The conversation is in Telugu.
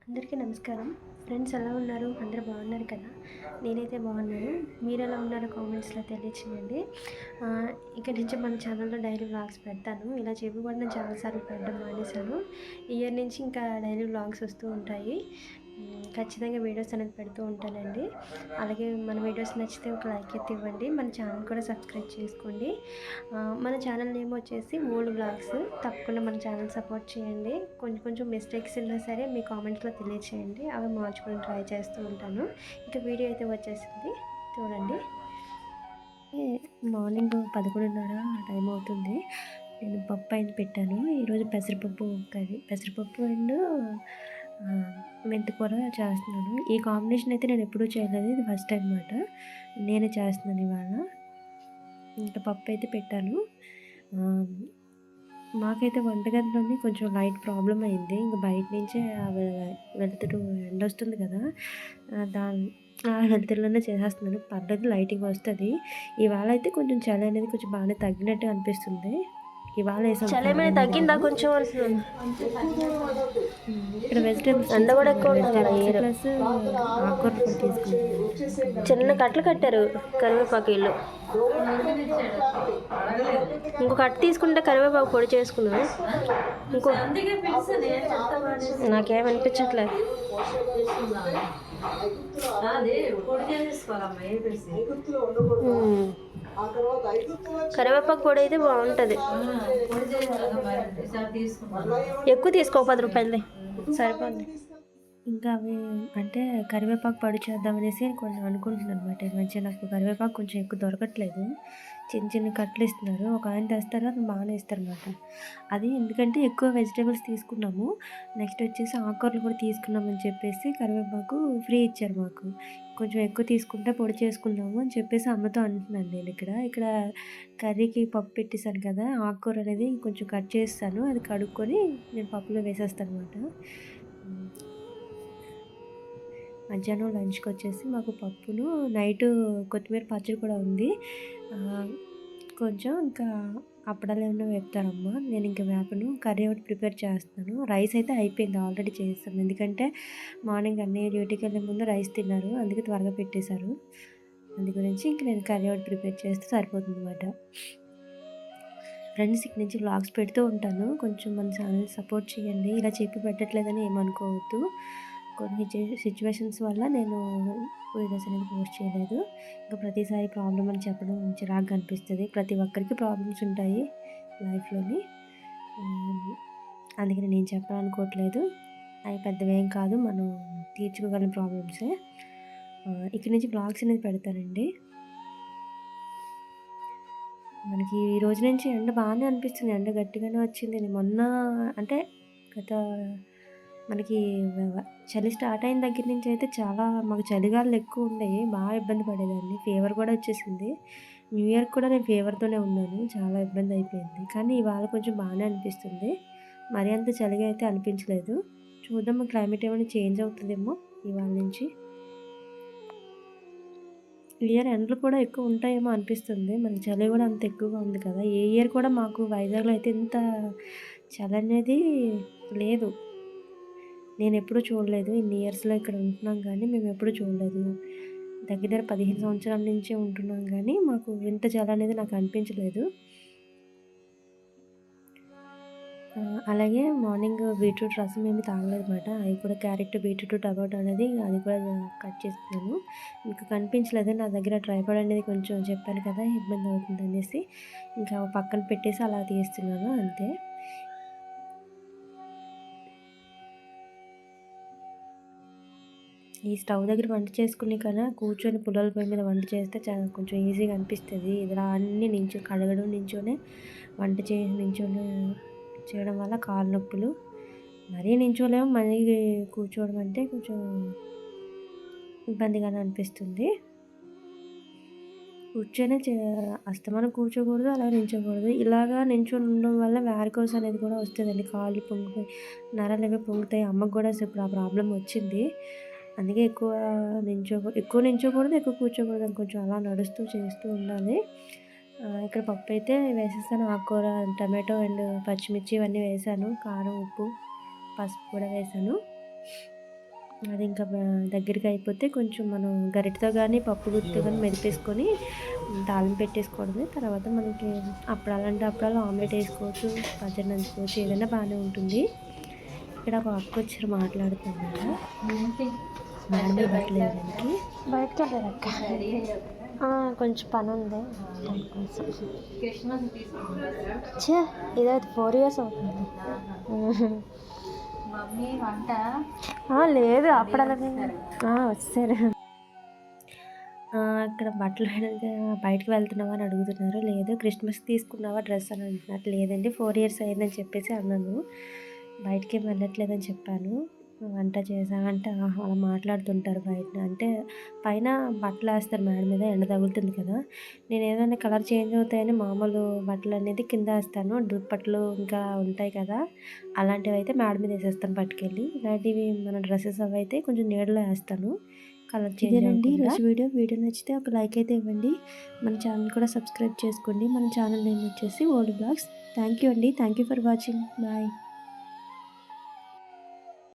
అందరికీ నమస్కారం. ఫ్రెండ్స్ ఎలా ఉన్నారు? అందరూ బాగున్నారు కదా? నేనైతే బాగున్నాను. మీరెలా ఉన్నారో కామెంట్స్‌లో తెలియచేయండి. ఇక నుంచి మన ఛానల్‌లో డైలీ వ్లాగ్స్ పెడతాను. ఇలా చెప్పి కూడా నేను చాలా సార్లు పెట్టడం మానేశాను. ఈ ఇయర్ నుంచి ఇంకా డైలీ వ్లాగ్స్ వస్తూ ఉంటాయి. ఖచ్చితంగా వీడియోస్ అనేది పెడుతూ ఉంటానండి. అలాగే మన వీడియోస్ నచ్చితే ఒక లైక్ అయితే ఇవ్వండి. మన ఛానల్ కూడా సబ్స్క్రైబ్ చేసుకోండి. మన ఛానల్ నేమ్ వచ్చేసి ఓల్డ్ వ్లాగ్స్. తప్పకుండా మన ఛానల్ సపోర్ట్ చేయండి. కొంచెం కొంచెం మిస్టేక్స్ ఉన్నా సరే మీ కామెంట్స్లో తెలియచేయండి. అవి మార్చుకొని ట్రై చేస్తూ ఉంటాను. ఇంకా వీడియో అయితే వచ్చేసింది చూడండి. మార్నింగ్ 11:30 ఆ టైం అవుతుంది. నేను పప్పు అయితే పెట్టాను. ఈరోజు పెసరపప్పు కర్రీ, పెసరపప్పు అండ్ మెంతికూర చేస్తున్నాను. ఈ కాంబినేషన్ అయితే నేను ఎప్పుడూ చేయలేదు. ఇది ఫస్ట్ టైం అన్నమాట. నేనే చేస్తున్నాను ఇవాళ. ఇంకా పప్పు అయితే పెట్టాను. మాకైతే వంటగదిలోని కొంచెం లైట్ ప్రాబ్లమ్ అయింది. ఇంక బయట నుంచే వెలుతురు ఎండొస్తుంది కదా! ఆ వెలుతురులోనే చేసేస్తున్నాను. పర్లేదు లైటింగ్ వస్తది. ఇవాళ అయితే కొంచెం చలి అనేది కొంచెం బాగానే తగ్గినట్టు అనిపిస్తుంది. ఇవాళ చలేమైనా తగ్గిందా కొంచెం అంటున్నాను. ఇక్కడ వెజిటేబుల్స్ ఎండ కూడా ఎక్కువ ప్లస్ ఆకుకూరలు కూడా తీసుకున్నాను. చిన్న కట్టలు కట్టారు కరివేపాకు ఇల్లు. ఇంకో కట్ట తీసుకుంటే కరివేపాకు పొడి చేసుకున్నాను. ఇంకో నాకేమనిపించట్లేదు. కరివేపాకు పొడి అయితే బాగుంటుంది. ఎక్కువ తీసుకో, 10 రూపాయలది సరిపోద్ది. ఇంకా అవి అంటే కరివేపాకు పొడి చేద్దామనేసి కొంచెం అనుకుంటున్నాను అనమాట. ఈ మధ్య నాకు కరివేపాకు కొంచెం ఎక్కువ దొరకట్లేదు. చిన్న చిన్న కట్టలు ఇస్తున్నారు. ఒక ఆయన తెస్తారు, అది బాగానే ఇస్తారనమాట. అది ఎందుకంటే ఎక్కువ వెజిటేబుల్స్ తీసుకున్నాము. నెక్స్ట్ వచ్చేసి ఆకుకూరలు కూడా తీసుకున్నామని చెప్పేసి కరివేపాకు ఫ్రీ ఇచ్చారు మాకు. కొంచెం ఎక్కువ తీసుకుంటే పొడి చేసుకుందాము అని చెప్పేసి అమ్మతో అంటున్నాను నేను ఇక్కడ కర్రీకి పప్పు పెట్టేశాను కదా, ఆకుకూర అనేది కొంచెం కట్ చేస్తాను. అది కడుక్కొని నేను పప్పులో వేసేస్తాను అనమాట. మధ్యాహ్నం లంచ్కి వచ్చేసి మాకు పప్పును, నైటు కొత్తిమీర పచ్చడి కూడా ఉంది. కొంచెం ఇంకా అప్పడాలు ఏమైనా వేపుతారమ్మ. నేను ఇంకా వేపను. కర్రీ ఒకటి ప్రిపేర్ చేస్తున్నాను. రైస్ అయితే అయిపోయింది, ఆల్రెడీ చేస్తాను. ఎందుకంటే మార్నింగ్ అన్నయ్య డ్యూటీకి వెళ్ళే ముందు రైస్ తిన్నారు, అందుకే త్వరగా పెట్టేశారు. అందు గురించి ఇంక నేను కర్రీ ఒకటి ప్రిపేర్ చేస్తే సరిపోతుంది అనమాట. ఫ్రెండ్స్, ఇక్కడి నుంచి వ్లాగ్స్ పెడుతూ ఉంటాను. కొంచెం మన ఛానల్ సపోర్ట్ చేయండి. ఇలా చెప్పి పెట్టట్లేదని ఏమనుకోవద్దు. కొన్ని సిచ్యువేషన్స్ వల్ల నేను వీడియోస్ అనేది పోస్ట్ చేయలేదు. ఇంకా ప్రతిసారి ప్రాబ్లం అని చెప్పడం చిరాకుగా అనిపిస్తుంది. ప్రతి ఒక్కరికి ప్రాబ్లమ్స్ ఉంటాయి లైఫ్లోని. అందుకని నేను చెప్పాలనుకోవట్లేదు. అవి పెద్దవేం కాదు, మనం తీర్చుకోగలిగిన ప్రాబ్లమ్సే. ఇక్కడి నుంచి బ్లాగ్స్ అనేది పెడతానండి. మనకి ఈ రోజు నుంచి ఎండ బాగానే అనిపిస్తుంది. ఎండ గట్టిగానే వచ్చింది. మొన్న అంటే గత మనకి చలి స్టార్ట్ అయిన దగ్గర నుంచి అయితే చాలా మాకు చలిగాలులు ఎక్కువ ఉండేవి. బాగా ఇబ్బంది పడేదాన్ని. ఫీవర్ కూడా వచ్చేసింది. న్యూ ఇయర్కి కూడా నేను ఫీవర్తోనే ఉన్నాను. చాలా ఇబ్బంది అయిపోయింది. కానీ ఇవాళ కొంచెం బాగానే అనిపిస్తుంది. మరీ అంత చలిగా అయితే అనిపించలేదు. చూద్దాం, క్లైమేట్ ఏమైనా చేంజ్ అవుతుందేమో ఇవాళ నుంచి. ఇయర్ ఎండలు కూడా ఎక్కువ ఉంటాయేమో అనిపిస్తుంది. మనకి చలి కూడా అంత ఎక్కువగా ఉంది కదా. ఏ ఇయర్ కూడా మాకు వైజాగ్లో అయితే ఇంత చలి అనేది లేదు. నేను ఎప్పుడూ చూడలేదు. ఇన్ని ఇయర్స్లో ఇక్కడ ఉంటున్నాం కానీ మేము ఎప్పుడూ చూడలేదు. దగ్గర 15 సంవత్సరాల నుంచే ఉంటున్నాం కానీ మాకు ఇంత చలి అనేది నాకు అనిపించలేదు. అలాగే మార్నింగ్ బీట్రూట్ రసం ఏమి తాగలేదన్నమాట. అవి కూడా క్యారెట్, బీట్రూట్, టమాటో అనేది అది కూడా కట్ చేస్తున్నాను. మీకు కనిపించలేదు, నా దగ్గర ట్రైపాడ్ అనేది కొంచెం చెప్పాను కదా ఇబ్బంది అవుతుంది అనేసి, ఇంకా పక్కన పెట్టేసి అలా తీస్తున్నాను అంతే. ఈ స్టవ్ దగ్గర వంట చేసుకునే కన్నా కూర్చొని పుల్లల పొయ్యి మీద వంట చేస్తే చాలా కొంచెం ఈజీగా అనిపిస్తుంది. ఇలా అన్నీ కడగడం నించోనే వంట నించోనే చేయడం వల్ల కాళ్ళ నొప్పులు. మరీ నించోలేము, మరీ కూర్చోవడం అంటే కొంచెం ఇబ్బందిగానే అనిపిస్తుంది. కూర్చొనే అస్తమానం కూర్చోకూడదు, అలా నించోకూడదు. ఇలాగా నించొని ఉండడం వల్ల వ్యారికోస్ అనేది కూడా వస్తుందండి. కాళ్ళు పొంగిపోయి నరాలు అవి పొంగుతాయి. అమ్మకు కూడా ఇప్పుడు ఆ ప్రాబ్లం వచ్చింది. అందుకే ఎక్కువ నించోకూడదు, ఎక్కువ కూర్చోకూడదు అని కొంచెం అలా నడుస్తూ చేస్తూ ఉండాలి. ఇక్కడ పప్పు అయితే వేసేసాను. ఆకుకూర, టమాటో అండ్ పచ్చిమిర్చి ఇవన్నీ వేసాను. కారం, ఉప్పు, పసుపు కూడా వేసాను. అది ఇంకా దగ్గరికి అయిపోతే కొంచెం మనం గరిటెతో కానీ పప్పు గుత్తితో కానీ మెదిపేసుకొని తాలింపు పెట్టేసుకోవడమే. తర్వాత మనకి అప్పడాలంటే అప్పడాలు, ఆమ్లెట్ వేసుకోవచ్చు, పచ్చడి నంచుకోవచ్చు, ఏదైనా బాగానే ఉంటుంది. ఇక్కడ ఒక అక్క వచ్చారు మాట్లాడుతున్నారు మేడం మీద బట్టలు వేయడానికి. బయటకు వెళ్ళారు అక్క, కొంచెం పని ఉంది చే ఇదైతే 4 years అవుతుంది. లేదు అప్పుడలా వచ్చారు. అక్కడ బట్టలు వేయడానికి బయటకు వెళ్తున్నావా అని అడుగుతున్నారు. లేదు క్రిస్మస్కి తీసుకున్నావా డ్రెస్ అని అంటున్నారు. లేదండి 4 years అయిందని చెప్పేసి అన్నాను. బయటికి ఏం వెళ్ళట్లేదని చెప్పాను. వంట చేసావంటే అలా మాట్లాడుతుంటారు బయట. అంటే పైన బట్టలు వేస్తారు మేడ మీద, ఎండ తగులుతుంది కదా. నేను ఏదైనా కలర్ చేంజ్ అవుతాయని మామూలు బట్టలు అనేది కింద వేస్తాను. దుప్పట్లు ఇంకా ఉంటాయి కదా, అలాంటివి అయితే మేడ మీద వేసేస్తాను పట్టుకెళ్ళి. ఇలాంటివి మన డ్రెస్సెస్ అవి అయితే కొంచెం నీడలో వేస్తాను కలర్ చేంజ్ అవ్వకుండా. ఈరోజు వీడియో నచ్చితే ఒక లైక్ అయితే ఇవ్వండి. మన ఛానల్ కూడా సబ్స్క్రైబ్ చేసుకోండి. మన ఛానల్ నేమ్ వచ్చేసి ఓల్డ్ బ్లాగ్స్. థ్యాంక్ యూ అండి. Thank you for watching. Bye.